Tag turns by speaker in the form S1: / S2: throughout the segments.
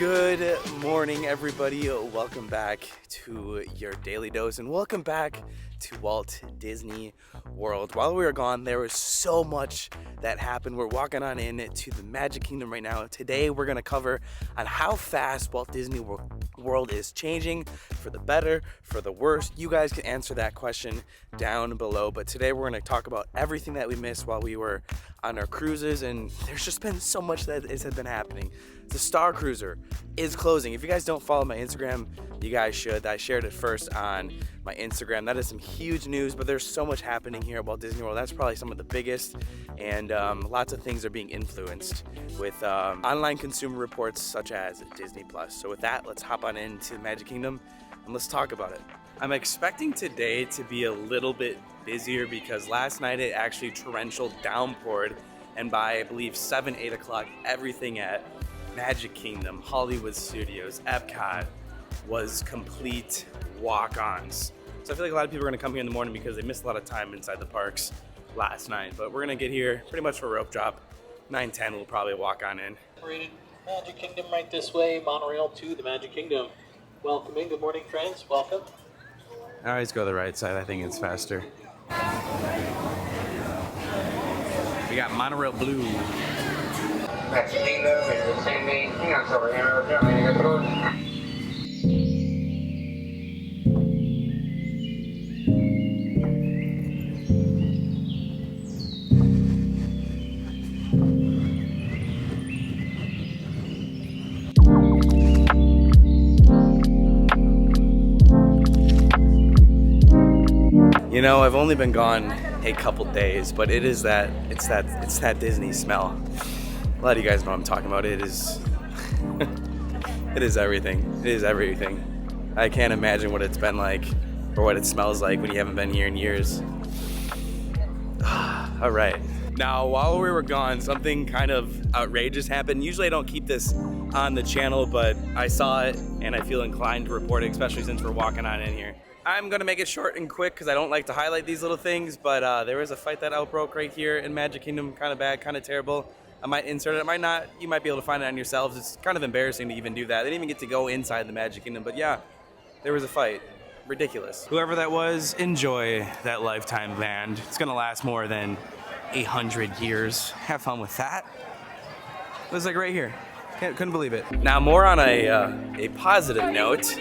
S1: Good morning, everybody. Welcome back to your daily dose and welcome back to Walt Disney World. While we were gone, there was so much that happened. We're walking on in to the Magic Kingdom right now. Today, we're going to cover on how fast Walt Disney World is changing, for the better, for the worse. You guys can answer that question down below. But today, we're going to talk about everything that we missed while we were on our cruises. And there's just been so much that has been happening. The Star Cruiser is closing. If you guys don't follow my Instagram, you guys should. I shared it first on my Instagram. That is some huge news, but there's so much happening here at Walt Disney World. That's probably some of the biggest, and lots of things are being influenced with online consumer reports such as Disney Plus. So with that, let's hop on into Magic Kingdom and let's talk about it. I'm expecting today to be a little bit busier because last night it actually torrential downpoured, and by I believe 7, 8 o'clock, everything at Magic Kingdom, Hollywood Studios, Epcot was complete walk-ons. So I feel like a lot of people are gonna come here in the morning because they missed a lot of time inside the parks last night. But we're gonna get here pretty much for rope drop. 9:10 we'll probably walk on in.
S2: Magic Kingdom right this way, monorail to the Magic Kingdom. Welcome in, good morning friends, welcome.
S1: I always go the right side, I think it's faster. We got monorail blue.
S3: Magic Kingdom is descending. Ingat sobre el control.
S1: You know, I've only been gone a couple days, but it's that Disney smell. A lot of you guys know what I'm talking about. It is everything. It is everything. I can't imagine what it's been like or what it smells like when you haven't been here in years. All right. Now, while we were gone, something kind of outrageous happened. Usually I don't keep this on the channel, but I saw it and I feel inclined to report it, especially since we're walking on in here. I'm gonna make it short and quick because I don't like to highlight these little things, but there was a fight that outbroke right here in Magic Kingdom. Kind of bad, kind of terrible. I might insert it, I might not. You might be able to find it on yourselves. It's kind of embarrassing to even do that. They didn't even get to go inside the Magic Kingdom, but yeah, there was a fight. Ridiculous. Whoever that was, enjoy that lifetime band. It's gonna last more than 800 years. Have fun with that. It was like right here. Couldn't believe it. Now more on a positive note.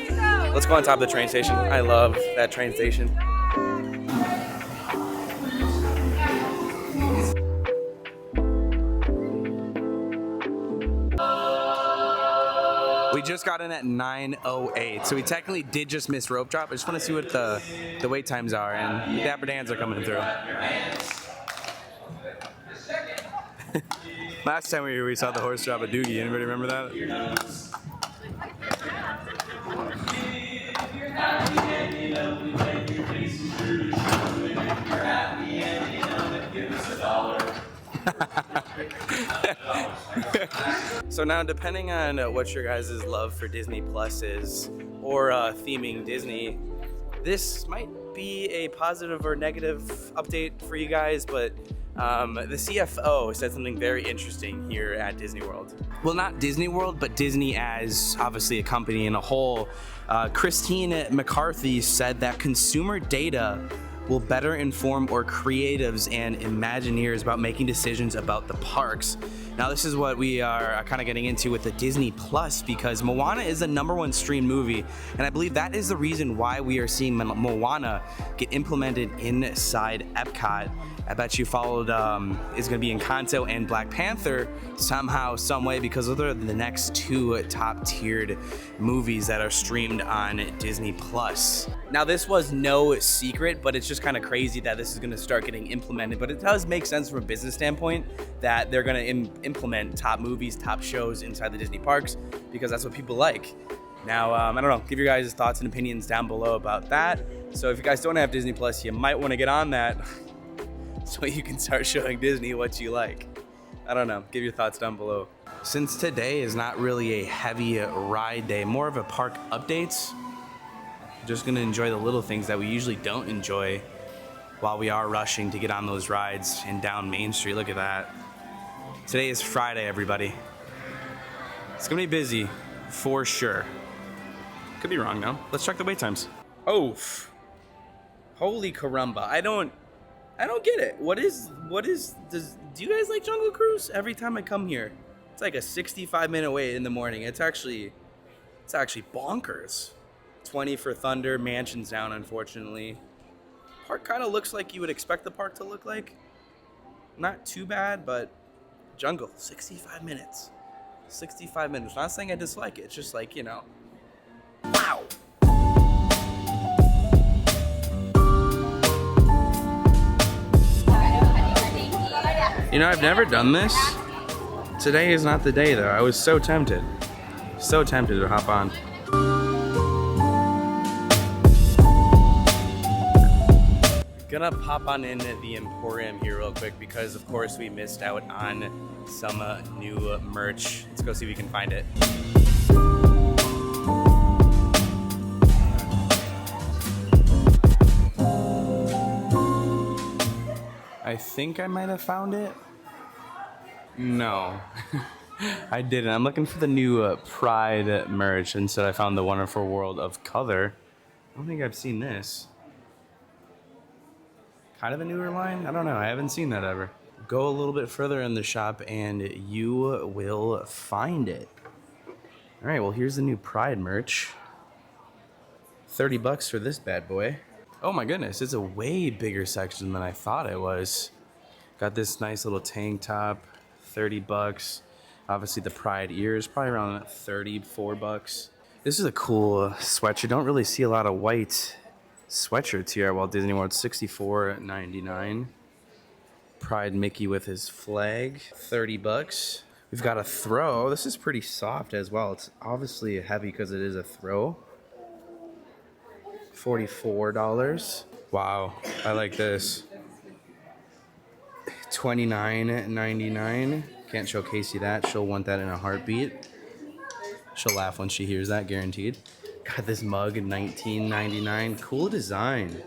S1: Let's go on top of the train station. I love that train station. We just got in at 9:08, so we technically did just miss rope drop. I just want to see what the wait times are, and the Dapper Dans are coming through. Last time we were here, we saw the horse drop a doogie. Anybody remember that? So now, depending on what your guys' love for Disney Plus is, or theming Disney, this might be a positive or negative update for you guys, but the CFO said something very interesting here at Disney World. Well, not Disney World, but Disney as obviously a company in a whole. Christine McCarthy said that consumer data will better inform our creatives and Imagineers about making decisions about the parks. Now, this is what we are kind of getting into with the Disney Plus, because Moana is the #1 streamed movie, and I believe that is the reason why we are seeing Moana get implemented inside Epcot. I bet you followed is going to be Encanto and Black Panther somehow, some way, because those are the next 2 top-tiered movies that are streamed on Disney Plus. Now, this was no secret, but it's just kind of crazy that this is going to start getting implemented. But it does make sense from a business standpoint that they're going to implement top movies, top shows inside the Disney parks, because that's what people like. Now, I don't know, give your guys' thoughts and opinions down below about that. So if you guys don't have Disney Plus, you might want to get on that so you can start showing Disney what you like. I don't know, give your thoughts down below. Since today is not really a heavy ride day, more of a park updates, just gonna enjoy the little things that we usually don't enjoy while we are rushing to get on those rides and down Main Street. Look at that. Today is Friday, everybody. It's gonna be busy for sure. Could be wrong though. Let's check the wait times. Oh, holy caramba! I don't get it. Do you guys like Jungle Cruise? Every time I come here, it's like a 65-minute wait in the morning. It's actually bonkers. 20 for Thunder, Mansion's down, unfortunately. Park kind of looks like you would expect the park to look like. Not too bad, but Jungle, 65 minutes. 65 minutes. Not saying I dislike it. It's just like, you know. Wow! You know, I've never done this. Today is not the day, though. I was so tempted. So tempted to hop on. Gonna pop on in the Emporium here real quick because, of course, we missed out on some new merch. Let's go see if we can find it. I think I might have found it. No, I didn't. I'm looking for the new Pride merch. Instead, I found the Wonderful World of Color. I don't think I've seen this. Kind of a newer line? I don't know. I haven't seen that ever. Go a little bit further in the shop and you will find it. All right, well, here's the new Pride merch. $30 for this bad boy. Oh my goodness, it's a way bigger section than I thought it was. Got this nice little tank top, $30. Obviously the Pride ears, probably around $34. This is a cool sweatshirt. Don't really see a lot of white sweatshirts here at Walt Disney World. $64.99. Pride Mickey with his flag, $30. We've got a throw. This is pretty soft as well. It's obviously heavy because it is a throw. $44. Wow, I like this. $29.99. Can't show Casey that. She'll want that in a heartbeat. She'll laugh when she hears that, guaranteed. Got this mug in $19.99. Cool design.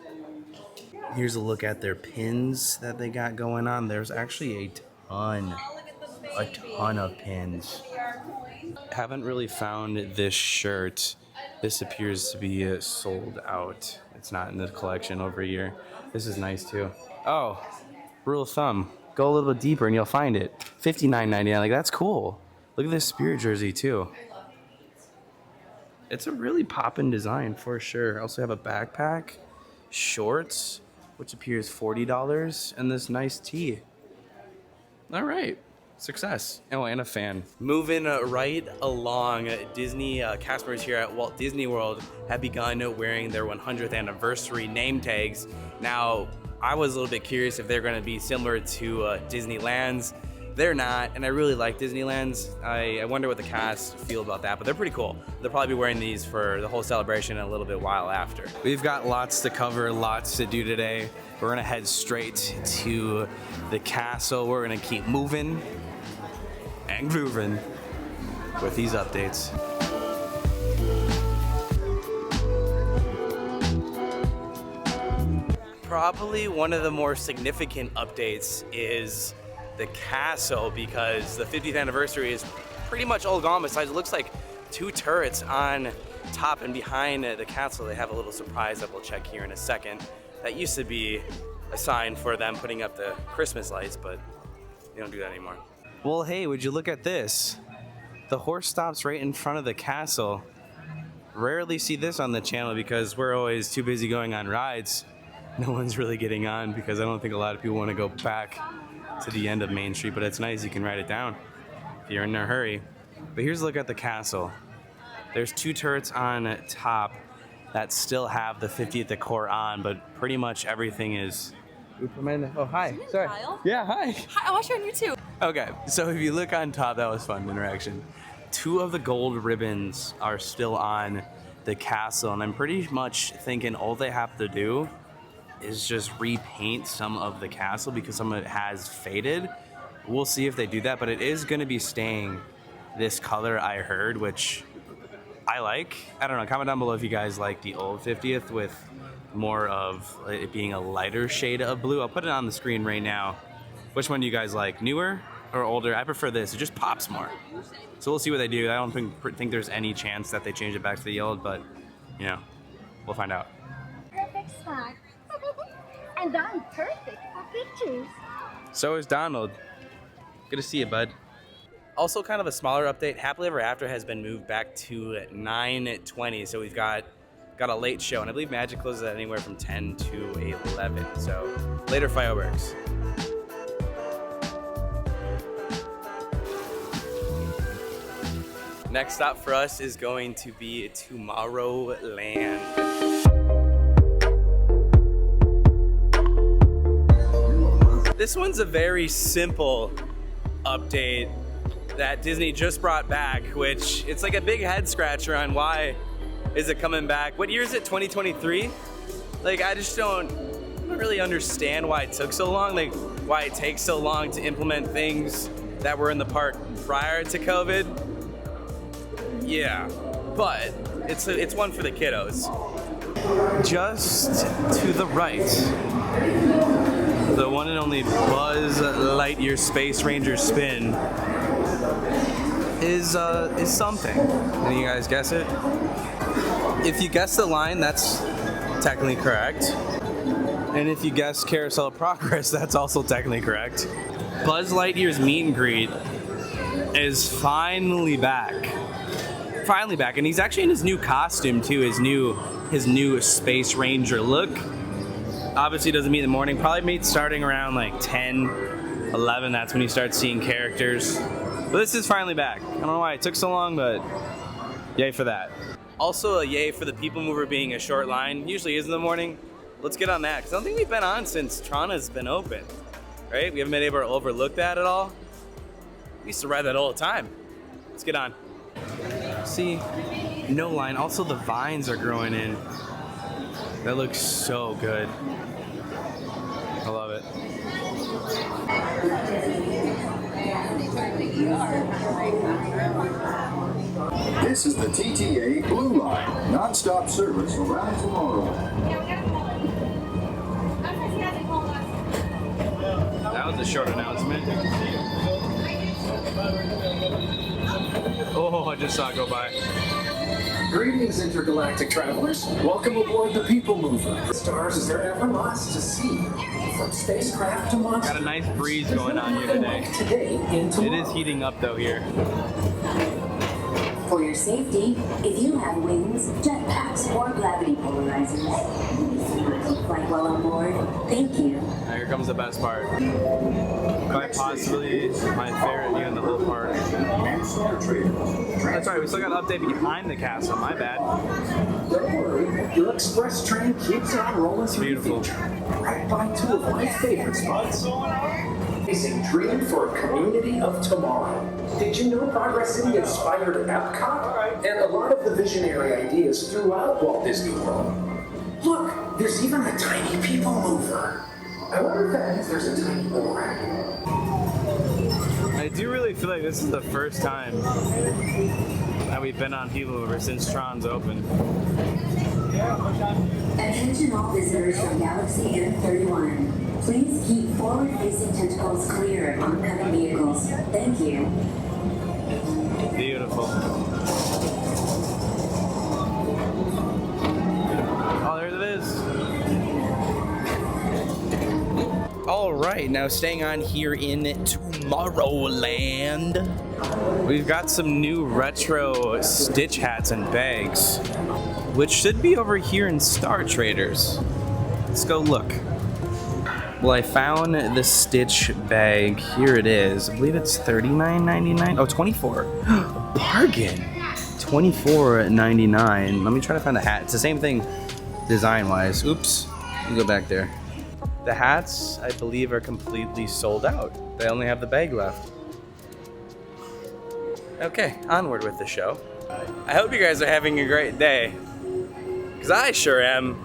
S1: Here's a look at their pins that they got going on. There's actually a ton of pins. Haven't really found this shirt. This appears to be sold out. It's not in the collection over here. This is nice too. Oh, rule of thumb. Go a little bit deeper and you'll find it. $59.99. Like, that's cool. Look at this Spirit jersey too. It's a really poppin' design for sure. I also have a backpack, shorts, which appears $40, and this nice tee. All right, success. Oh, and a fan. Moving right along, Disney cast members here at Walt Disney World have begun wearing their 100th anniversary name tags. Now, I was a little bit curious if they're going to be similar to Disneyland's. They're not, and I really like Disneyland's. I wonder what the cast feel about that, but they're pretty cool. They'll probably be wearing these for the whole celebration and a little bit while after. We've got lots to cover, lots to do today. We're gonna head straight to the castle. We're gonna keep moving and grooving with these updates. Probably one of the more significant updates is the castle, because the 50th anniversary is pretty much all gone. Besides, it looks like 2 turrets on top and behind the castle. They have a little surprise that we'll check here in a second. That used to be a sign for them putting up the Christmas lights, but they don't do that anymore. Well, hey, would you look at this? The horse stops right in front of the castle. Rarely see this on the channel because we're always too busy going on rides. No one's really getting on because I don't think a lot of people want to go back to the end of Main Street, but it's nice. You can write it down if you're in a hurry. But here's a look at the castle. There's 2 turrets on top that still have the 50th decor on, but pretty much everything is... Oh, hi. Sorry.
S4: Kyle?
S1: Yeah, hi.
S4: Hi, I watched you on YouTube.
S1: Okay, so if you look on top, that was fun interaction. 2 of the gold ribbons are still on the castle, and I'm pretty much thinking all they have to do is just repaint some of the castle because some of it has faded. We'll see if they do that, but it is going to be staying this color, I heard, which I like. I don't know, comment down below if you guys like the old 50th with more of it being a lighter shade of blue. I'll put it on the screen right now. Which one do you guys like? Newer or older. I prefer this. It just pops more. So we'll see what they do. I don't think there's any chance that they change it back to the old, but you know, we'll find out.
S4: Perfect spot. And I'm perfect for pictures.
S1: So is Donald. Good to see you, bud. Also, kind of a smaller update. Happily Ever After has been moved back to 9:20, so we've got a late show, and I believe Magic closes at anywhere from 10 to 11. So later fireworks. Next stop for us is going to be Tomorrowland. This one's a very simple update that Disney just brought back, which it's like a big head scratcher on why is it coming back. What year is it, 2023? Like, I just don't really understand why it took so long, like why it takes so long to implement things that were in the park prior to COVID. Yeah, but it's one for the kiddos. Just to the right, the one and only Buzz Lightyear Space Ranger spin is something. Can you guys guess it? If you guess the line, that's technically correct. And if you guess Carousel of Progress, that's also technically correct. Buzz Lightyear's meet and greet is finally back. Finally back, and he's actually in his new costume too, his new Space Ranger look. Obviously doesn't meet in the morning, probably meets starting around like 10, 11, that's when you start seeing characters. But this is finally back. I don't know why it took so long, but yay for that. Also a yay for the People Mover being a short line, usually is in the morning. Let's get on that, because I don't think we've been on since Toronto's been open, right? We haven't been able to overlook that at all. We used to ride that all the time. Let's get on. See, no line. Also, the vines are growing in. That looks so good. I love it.
S5: This is the TTA Blue Line, non-stop service around tomorrow.
S1: That was a short announcement. Oh, I just saw it go by.
S6: Greetings, intergalactic travelers. Welcome aboard the People Mover. Stars as there ever lots to see. From spacecraft to monster.
S1: Got a nice breeze going on here today. It is heating up though here.
S7: For your safety, if you have wings, jetpacks, or gravity polarizers, flight well on board. Thank you.
S1: Now here comes the best part. Quite possibly my favorite view in the whole park. That's right, we still got an update behind the castle, my bad.
S6: Don't worry, your express train keeps on rolling through the future. Right by two of my favorite spots. Amazing dream for a community of tomorrow. Did you know Progress City inspired Epcot? And a lot of the visionary ideas throughout Walt Disney World. Look, there's even a tiny People Mover. I wonder if that means there's a tiny Borat.
S1: I do really feel like this is the first time that we've been on People Mover since Tron's open.
S7: Attention all visitors from Galaxy M31. Please keep forward-facing tentacles clear of oncoming vehicles. Thank you.
S1: Beautiful. Oh, there it is. All right, now staying on here in Tomorrowland, we've got some new retro Stitch hats and bags, which should be over here in Star Traders. Let's go look. Well, I found the Stitch bag. Here it is. I believe it's $39.99. Oh, $24. Bargain. $24.99. Let me try to find the hat. It's the same thing design-wise. Oops. Let me go back there. The hats, I believe, are completely sold out. They only have the bag left. Okay, onward with the show. I hope you guys are having a great day, because I sure am.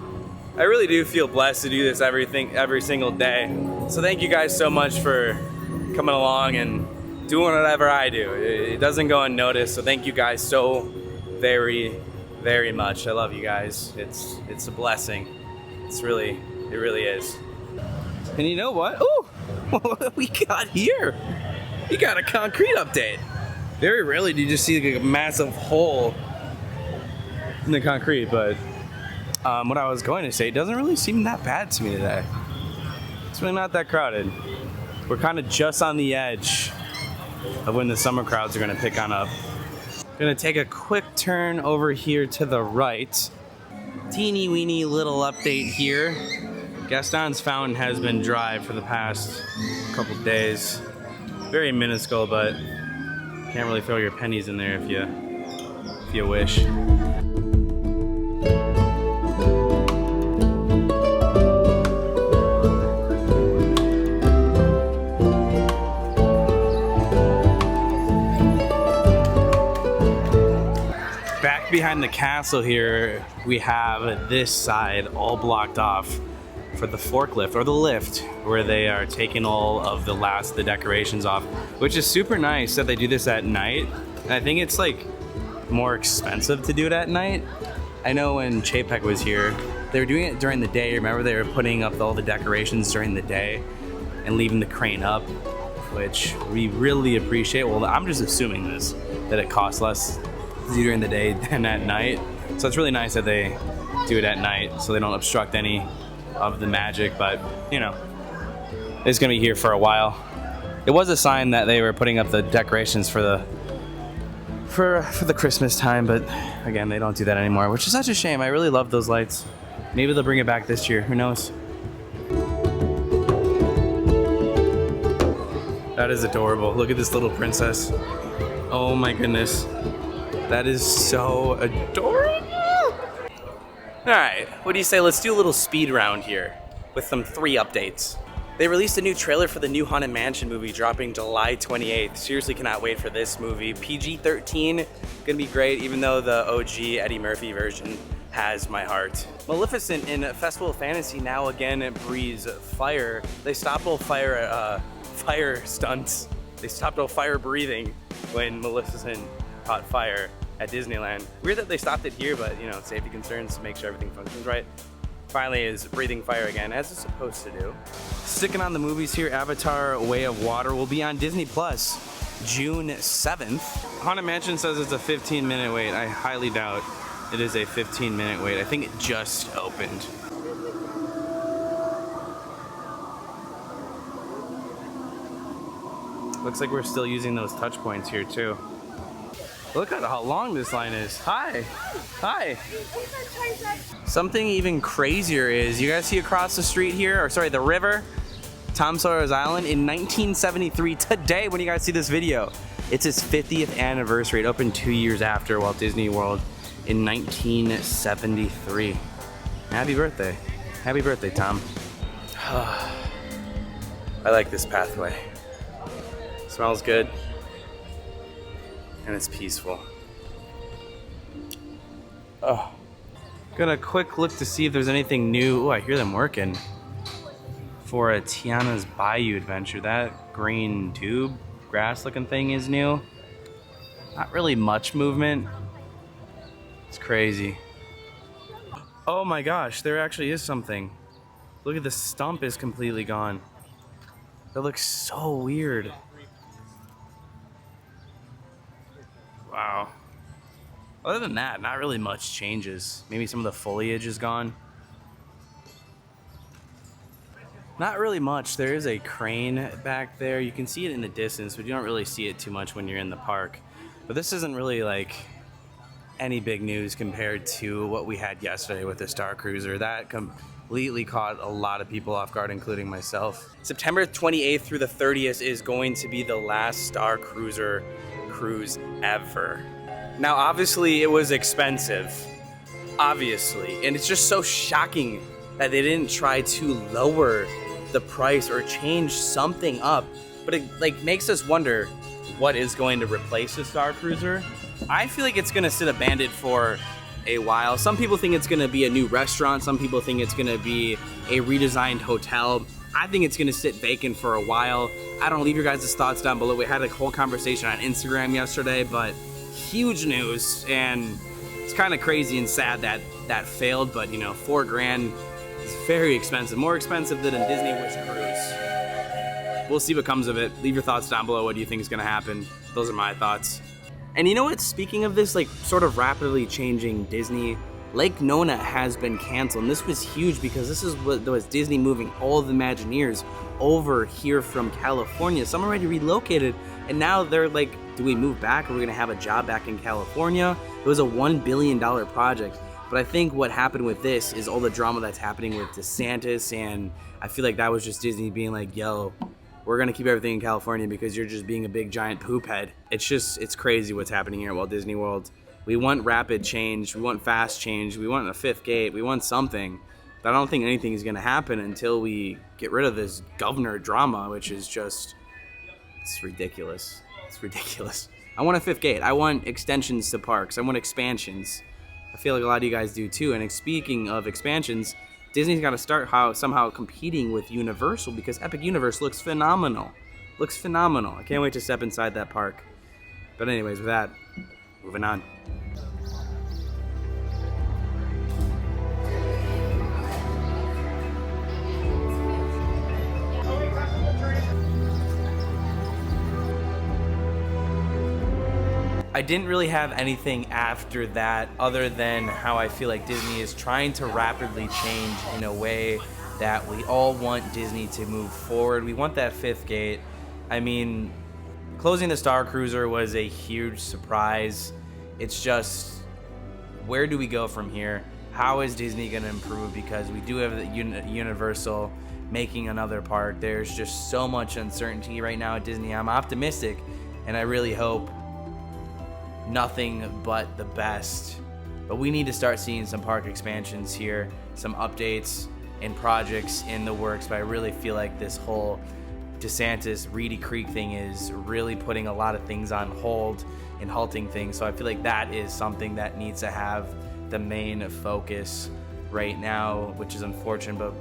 S1: I really do feel blessed to do this every single day. So thank you guys so much for coming along and doing whatever I do. It doesn't go unnoticed, so thank you guys so very, very much. I love you guys. It's a blessing. It really is. And you know what? Ooh, what we got here? You got a concrete update. Very rarely do you just see like a massive hole in the concrete, but what I was going to say, it doesn't really seem that bad to me today. It's really not that crowded. We're kind of just on the edge of when the summer crowds are going to pick on up. Gonna take a quick turn over here to the right. Teeny weeny little update here. Gaston's fountain has been dry for the past couple days. Very minuscule, but can't really throw your pennies in there if you wish. Behind the castle here, we have this side all blocked off for the forklift or the lift, where they are taking all of the decorations off, which is super nice that they do this at night. And I think it's like more expensive to do it at night. I know when Chapek was here, they were doing it during the day. Remember, they were putting up all the decorations during the day and leaving the crane up, which we really appreciate. Well, I'm just assuming that it costs less to do during the day than at night. So it's really nice that they do it at night so they don't obstruct any of the magic, but you know, it's gonna be here for a while. It was a sign that they were putting up the decorations for the Christmas time, but again, they don't do that anymore, which is such a shame. I really love those lights. Maybe they'll bring it back this year, who knows? That is adorable. Look at this little princess. Oh my goodness. That is so adorable. All right, what do you say? Let's do a little speed round here with some 3 updates. They released a new trailer for the new Haunted Mansion movie dropping July 28th. Seriously cannot wait for this movie. PG-13, gonna be great, even though the OG Eddie Murphy version has my heart. Maleficent in Festival of Fantasy now again breathes fire. They stopped all fire stunts. They stopped all fire breathing when Maleficent caught fire at Disneyland. Weird that they stopped it here, but you know, safety concerns to make sure everything functions right. Finally is breathing fire again, as it's supposed to do. Sticking on the movies here, Avatar: Way of Water will be on Disney Plus June 7th. Haunted Mansion says it's a 15-minute wait. I highly doubt it is a 15-minute wait. I think it just opened. Looks like we're still using those touch points here too. Look at how long this line is. Hi. Hi. Something even crazier is, you guys see across the street here, or sorry, the river, Tom Sawyer's Island, in 1973, today when you guys see this video, it's its 50th anniversary. It opened 2 years after Walt Disney World in 1973. Happy birthday. Happy birthday, Tom. I like this pathway. Smells good. And it's peaceful. Oh. Gonna quick look to see if there's anything new. Oh, I hear them working for a Tiana's Bayou adventure. That green tube, grass looking thing is new. Not really much movement. It's crazy. Oh my gosh, there actually is something. Look at the stump is completely gone. That looks so weird. Wow. Other than that, not really much changes. Maybe some of the foliage is gone. Not really much. There is a crane back there. You can see it in the distance, but you don't really see it too much when you're in the park. But this isn't really like any big news compared to what we had yesterday with the Star Cruiser. That completely caught a lot of people off guard, including myself. September 28th through the 30th is going to be the last Star Cruiser cruise ever. Now, obviously, it was expensive. Obviously. And it's just so shocking that they didn't try to lower the price or change something up. But it like makes us wonder what is going to replace the Star Cruiser. I feel like it's going to sit abandoned for a while. Some people think it's going to be a new restaurant. Some people think it's going to be a redesigned hotel. I think it's going to sit vacant for a while. I don't know, leave your guys' thoughts down below. We had a whole conversation on Instagram yesterday, but huge news, and it's kind of crazy and sad that that failed, but you know, $4 grand is very expensive, more expensive than a Disney Wish cruise. we'll see what comes of it. Leave your thoughts down below. What do you think is going to happen? Those are my thoughts. And you know what? Speaking of this, like, sort of rapidly changing Disney, Lake Nona has been canceled. And this was huge because this is what was Disney moving all the Imagineers over here from California. Some already relocated, and now they're like, do we move back? Are we gonna have a job back in California? It was a $1 billion project. But I think what happened with this is all the drama that's happening with DeSantis, and I feel like that was just Disney being like, yo, we're gonna keep everything in California because you're just being a big giant poop head. It's crazy what's happening here at Walt Disney World. We want rapid change, we want fast change, we want a fifth gate, we want something. But I don't think anything is gonna happen until we get rid of this governor drama, which is just, it's ridiculous. It's ridiculous. I want a fifth gate. I want extensions to parks. I want expansions. I feel like a lot of you guys do too. And speaking of expansions, Disney's got to start somehow competing with Universal, because Epic Universe looks phenomenal. Looks phenomenal. I can't wait to step inside that park. But anyways, with that, moving on. I didn't really have anything after that other than how I feel like Disney is trying to rapidly change in a way that we all want Disney to move forward. We want that fifth gate. I mean, closing the Star Cruiser was a huge surprise. It's just, where do we go from here? How is Disney going to improve? Because we do have the Universal making another park. There's just so much uncertainty right now at Disney. I'm optimistic, and I really hope nothing but the best. But we need to start seeing some park expansions here, some updates and projects in the works. But I really feel like this whole DeSantis Reedy Creek thing is really putting a lot of things on hold and halting things. So I feel like that is something that needs to have the main focus right now, which is unfortunate, but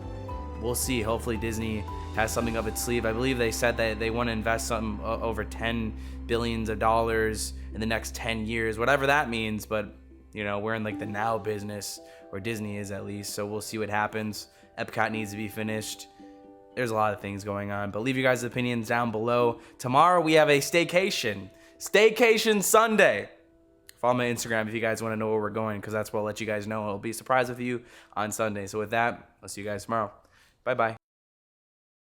S1: we'll see. Hopefully Disney has something up its sleeve. I believe they said that they want to invest some over $10 billion in the next 10 years, whatever that means. But you know, we're in like the now business, or Disney is at least, so we'll see what happens. Epcot needs to be finished. There's a lot of things going on, but leave your guys' opinions down below. Tomorrow we have a staycation Sunday. Follow my Instagram if you guys want to know where we're going, because that's where I'll let you guys know. It'll be a surprise with you on Sunday. So with that, I'll see you guys tomorrow. Bye bye.